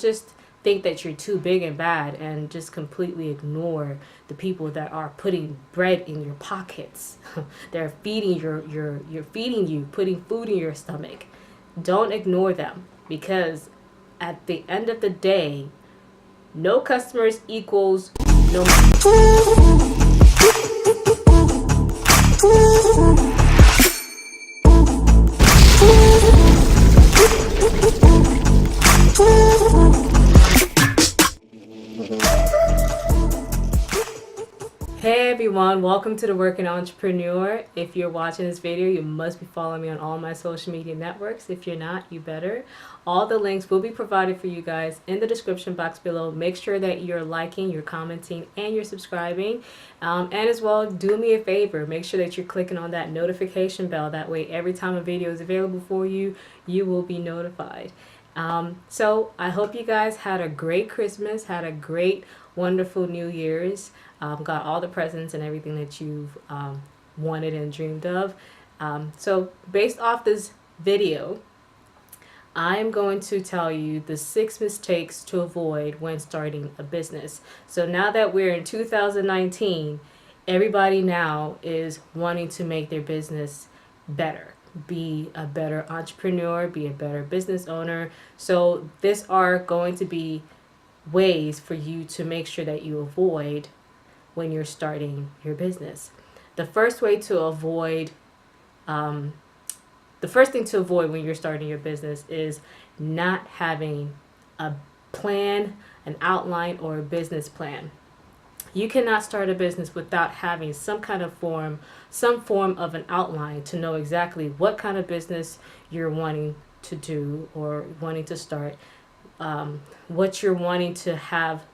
just think that you're too big and bad and just completely ignore the people that are putting bread in your pockets. They're feeding you're feeding you, putting food in your stomach. Don't ignore them, because at the end of the day, no customers equals no money. Hey everyone, welcome to The Working Entrepreneur. If you're watching this video, you must be following me on all my social media networks. If you're not, you better. All the links will be provided for you guys in the description box below. Make sure that you're liking, you're commenting, and you're subscribing. And as well, do me a favor, make sure that you're clicking on that notification bell. That way, every time a video is available for you, you will be notified. So I hope you guys had a great Christmas, had a great, wonderful New Year's. Got all the presents and everything that you've wanted and dreamed of. So based off this video, I'm going to tell you the 6 mistakes to avoid when starting a business. So now that we're in 2019, everybody now is wanting to make their business better. Be a better entrepreneur, be a better business owner. So these are going to be ways for you to make sure that you avoid when you're starting your business. The first thing to avoid when you're starting your business is not having a plan, an outline, or a business plan. You cannot start a business without having some form of an outline to know exactly what kind of business you're wanting to do or wanting to start, what you're wanting to have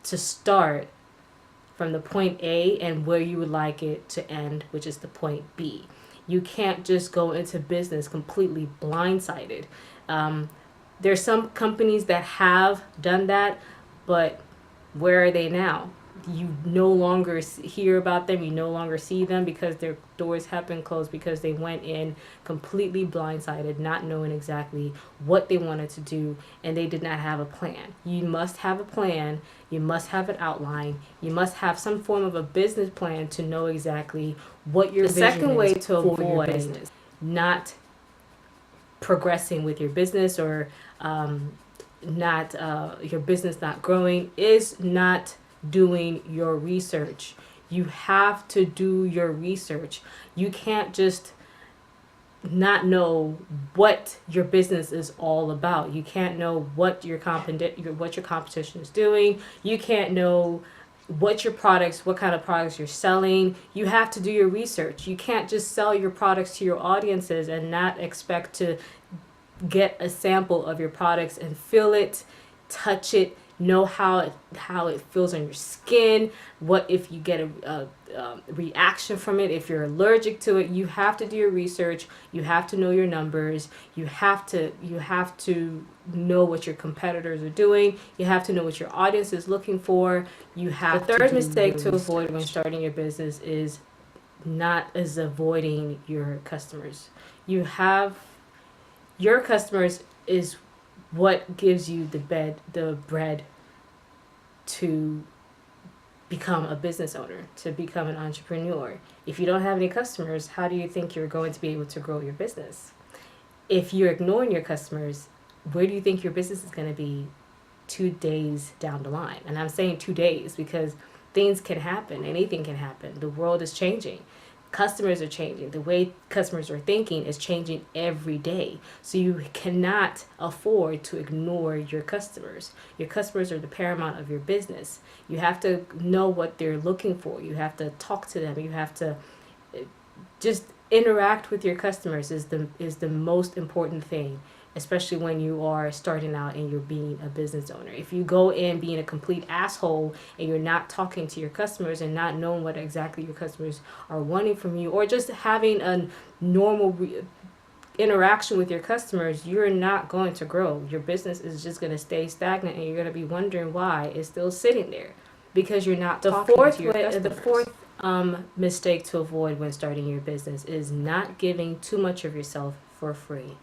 to start from the point A and where you would like it to end, which is the point B. You can't just go into business completely blindsided. There's some companies that have done that, but where are they now? You no longer hear about them. You no longer see them because their doors have been closed because they went in completely blindsided, not knowing exactly what they wanted to do, and they did not have a plan. You must have a plan. You must have an outline. You must have some form of a business plan to know exactly what your vision is. The second way to avoid not progressing with your business or your business not growing is not doing your research. You have to do your research. You can't just not know what your business is all about. You can't know what your competition is doing. You can't know what kind of products you're selling. You have to do your research. You can't just sell your products to your audiences and not expect to get a sample of your products and feel it, touch it, know how it feels on your skin, what if you get a reaction from it, if you're allergic to it. You have to do your research. You have to know your numbers. You have to know what your competitors are doing. You have to know what your audience is looking for. The third mistake to avoid when starting your business is avoiding your customers. Your customers is what gives you the bread to become a business owner, to become an entrepreneur. If you don't have any customers, how do you think you're going to be able to grow your business? If you're ignoring your customers, where do you think your business is going to be 2 days down the line? And I'm saying 2 days because things can happen. Anything can happen. The world is changing. Customers are changing. The way customers are thinking is changing every day. So you cannot afford to ignore your customers. Your customers are the paramount of your business. You have to know what they're looking for. You have to talk to them. You have to just interact with your customers is the most important thing, especially when you are starting out and you're being a business owner. If you go in being a complete asshole and you're not talking to your customers and not knowing what exactly your customers are wanting from you, or just having a normal interaction with your customers, you're not going to grow. Your business is just going to stay stagnant and you're going to be wondering why it's still sitting there because you're not talking to your customers. The fourth mistake to avoid when starting your business is not giving too much of yourself for free.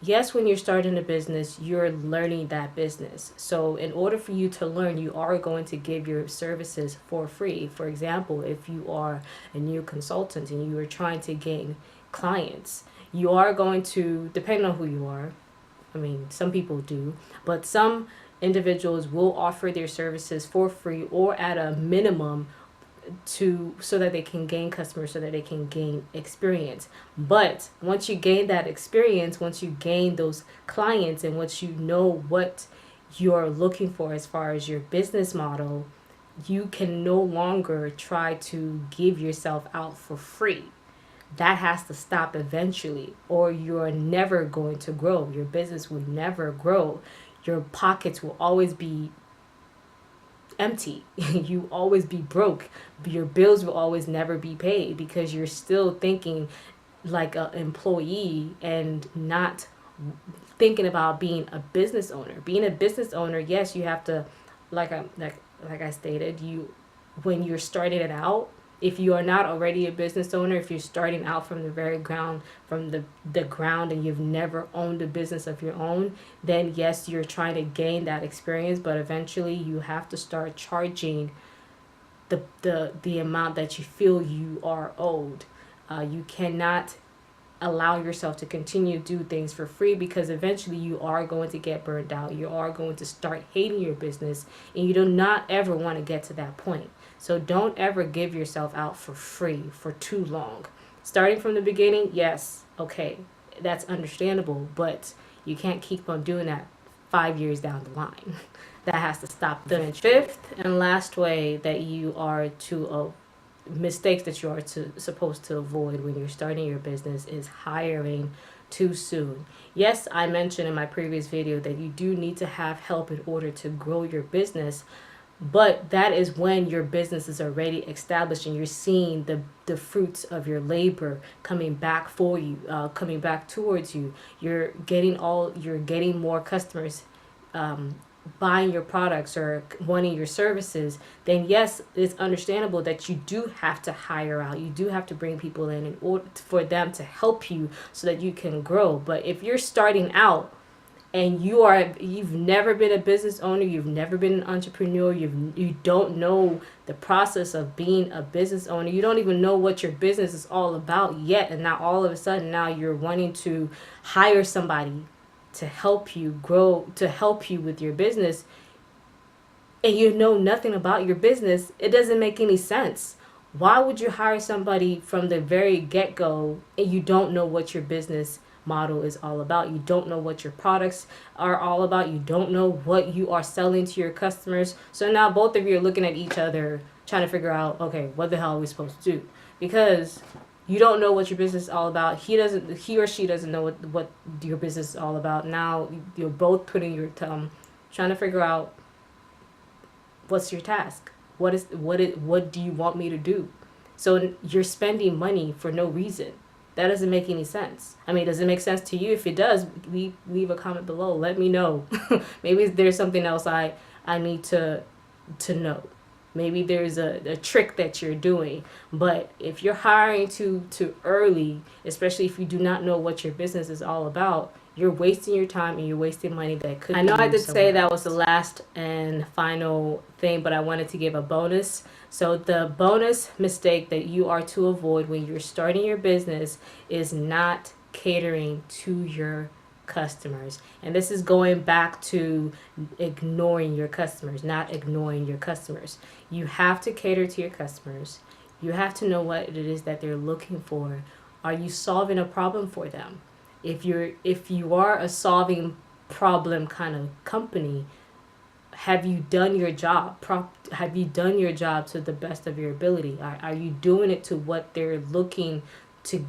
yes, when you're starting a business, you're learning that business. So, in order for you to learn, you are going to give your services for free. For example, if you are a new consultant and you are trying to gain clients, you are going to, depending on who you are, I mean, some people do, but some individuals will offer their services for free or at a minimum to so that they can gain customers, so that they can gain experience. But once you gain that experience, once you gain those clients, and once you know what you're looking for as far as your business model, you can no longer try to give yourself out for free. That has to stop eventually, or you're never going to grow. Your business will never grow. Your pockets will always be empty. You always be broke. Your bills will always never be paid because you're still thinking like an employee and not thinking about being a business owner. Being a business owner, yes, you have to, like I stated, you when you're starting it out, if you are not already a business owner, if you're starting out from the very ground, from the ground, and you've never owned a business of your own, then yes, you're trying to gain that experience, but eventually you have to start charging the amount that you feel you are owed. You cannot allow yourself to continue to do things for free, because eventually you are going to get burned out. You are going to start hating your business, and you do not ever want to get to that point. So don't ever give yourself out for free for too long. Starting from the beginning, yes, okay, that's understandable, but you can't keep on doing that 5 years down the line. That has to stop. The fifth and last way that you are to mistakes that you are supposed to avoid when you're starting your business is hiring too soon. Yes, I mentioned in my previous video that you do need to have help in order to grow your business, but that is when your business is already established and you're seeing the fruits of your labor coming back for you, coming back towards you. You're getting more customers buying your products or wanting your services. Then yes, it's understandable that you do have to hire out. You do have to bring people in order for them to help you so that you can grow. But if you're starting out and you've never been a business owner, you've never been an entrepreneur, you don't know the process of being a business owner, you don't even know what your business is all about yet, and now all of a sudden now you're wanting to hire somebody to help you grow, to help you with your business, and you know nothing about your business, it doesn't make any sense. Why would you hire somebody from the very get-go and you don't know what your business model is all about? You don't know what your products are all about. You don't know what you are selling to your customers. So now both of you are looking at each other trying to figure out, okay, what the hell are we supposed to do? Because you don't know what your business is all about. He or she doesn't know what your business is all about. Now you're both putting your trying to figure out what's your task. What do you want me to do? So you're spending money for no reason. That doesn't make any sense. I mean, does it make sense to you? If it does, leave a comment below. Let me know. Maybe there's something else I need to know. Maybe there's a trick that you're doing. But if you're hiring too early, especially if you do not know what your business is all about, you're wasting your time and you're wasting money that could. I know I did say that was the last and final thing, but I wanted to give a bonus. So the bonus mistake that you are to avoid when you're starting your business is not catering to your customers. And this is going back to ignoring your customers, not ignoring your customers. You have to cater to your customers. You have to know what it is that they're looking for. Are you solving a problem for them? If you are a solving problem kind of company, have you done your job? Have you done your job to the best of your ability? Are you doing it to what they're looking to?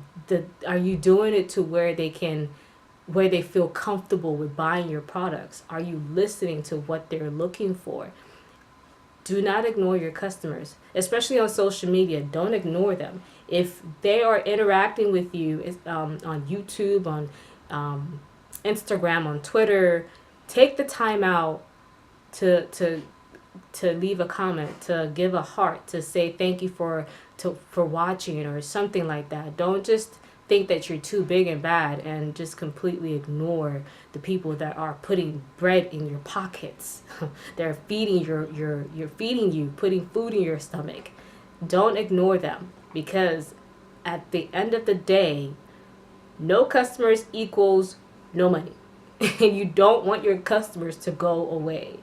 Are you doing it to where they feel comfortable with buying your products? Are you listening to what they're looking for? Do not ignore your customers, especially on social media. Don't ignore them. If they are interacting with you on YouTube, on Instagram, on Twitter, take the time out to leave a comment, to give a heart, to say thank you for watching or something like that. Don't just think that you're too big and bad and just completely ignore the people that are putting bread in your pockets. They're feeding you're feeding you, putting food in your stomach. Don't ignore them, because at the end of the day, no customers equals no money. And you don't want your customers to go away.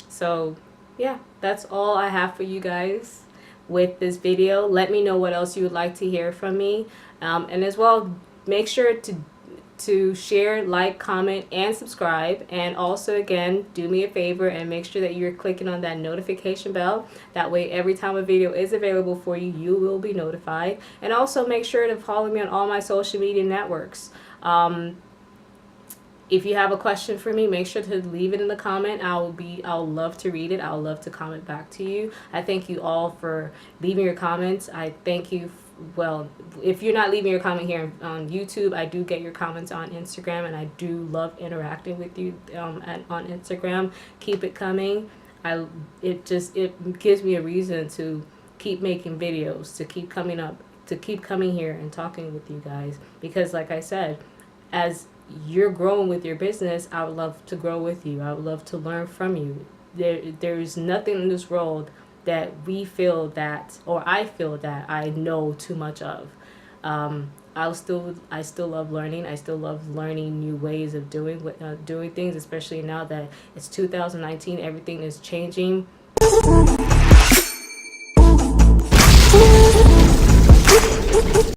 So yeah, that's all I have for you guys with this video. Let me know what else you would like to hear from me, and as well, make sure to share, like, comment, and subscribe. And also, again, do me a favor and make sure that you're clicking on that notification bell. That way, every time a video is available for you, you will be notified. And also make sure to follow me on all my social media networks. If you have a question for me, make sure to leave it in the comment. I'll love to read it. I'll love to comment back to you. I thank you all for leaving your comments. I thank you. Well, if you're not leaving your comment here on YouTube, I do get your comments on Instagram, and I do love interacting with you on Instagram. Keep it coming. It gives me a reason to keep making videos, to keep coming up, to keep coming here and talking with you guys, because like I said, as you're growing with your business, I would love to grow with you. I would love to learn from you. There's nothing in this world that we feel that, or I feel that I know too much of. I still love learning. I still love learning new ways of doing things, especially now that it's 2019. Everything is changing